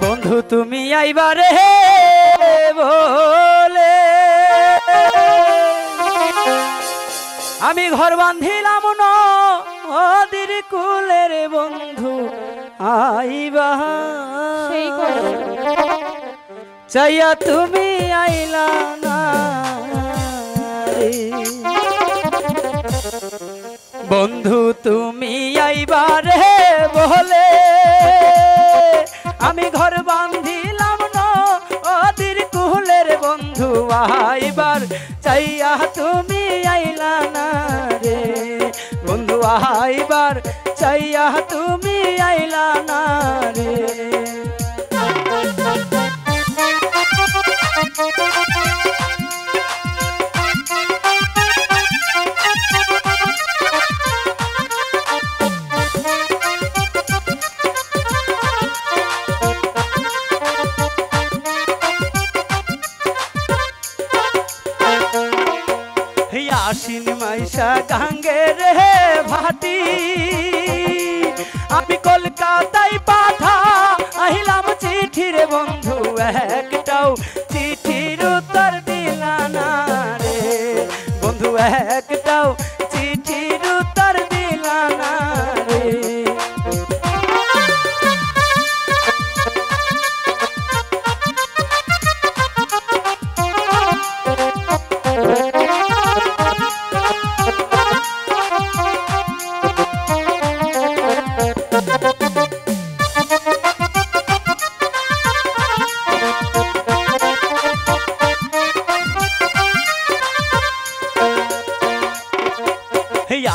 বন্ধু তুমি আইবারে বলে আমি ঘর বাঁধিলাম নদীর কুলের বন্ধু আইবা চাইয়া তুমি আইলা না রে। বন্ধু তুমি আইবারে বলে আমি ঘর বাঁধিলাম নদীর কুলের বন্ধু আইবার চাইয়া তুমি আইলা না রে। বন্ধু আইবার চাইয়া তুমি আইলা না রে। আশ্বিন মাইশা গাঙ্গে রে ভাটি আমি কলকাতায় পাঠা আহিলাম চিঠি রে বন্ধু একটাও চিঠির উত্তর দিলা না রে। বন্ধু একটাও চিঠির উত্তর দিলা না রে।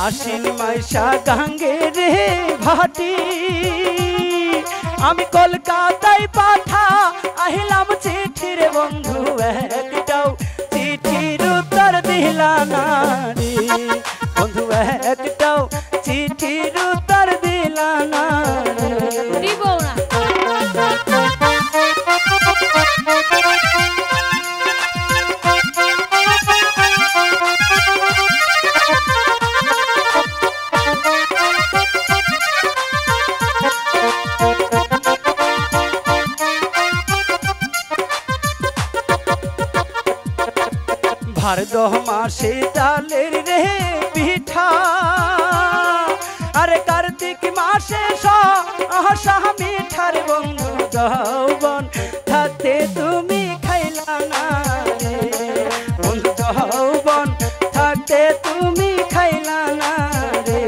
আশ্বিন মাইশা গাঙ্গে রে ভাটি আমি কলকাতায় পাঠা আহিলাম চিঠি রে বন্ধু একটাও চিঠির উত্তর দিলা না রে। বন্ধু একটাও চিঠির উত্তর দিলা না রে। ভাদ্র মাসে ডালের রে পিঠা আরে কার্তিক মাসে সহসা মিঠার বন্ধু যৌবন থাকতে তুমি খাইলা না রে। বন্ধু যৌবন থাকতে তুমি খাইলা না রে।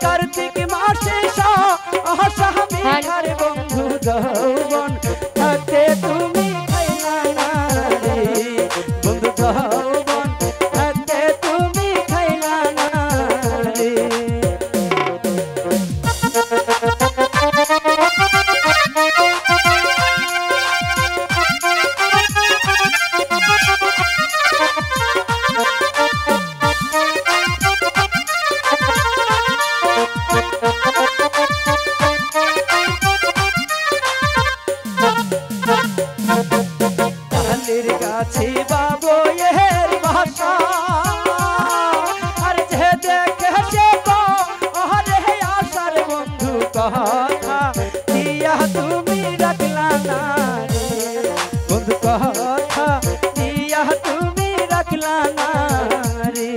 কার্তিক মাসে সহসা মিঠার বন্ধু যৌবন থাকতে তুমি খাইলা না রে। বন্ধু যৌবন থাকতে তুমি খাইলা না রে। গাছে বাবু এর ভাষা আর যে দেখে সে আরে আশার বন্ধু কথা দিয়া তুমি রাখলা না রে। বন্ধু কথা দিয়া তুমি রাখলা না রে।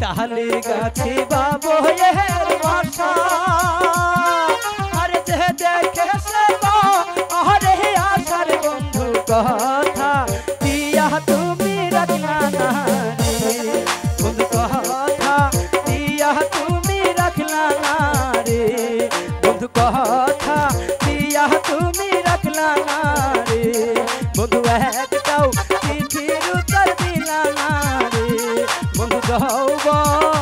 ডালির গাছে বাবু এর বাসা আরে যে দেখে সে আরে আশার বন্ধু কথা দিয়া তুমি রাখলা না রে বন্ধু কথা দিয়া তুমি রাখলা না রে বন্ধু কথা দিয়া তুমি রাখলা না রে বন্ধু একটাও চিঠির উত্তর দিলা না রে বন্ধু যাও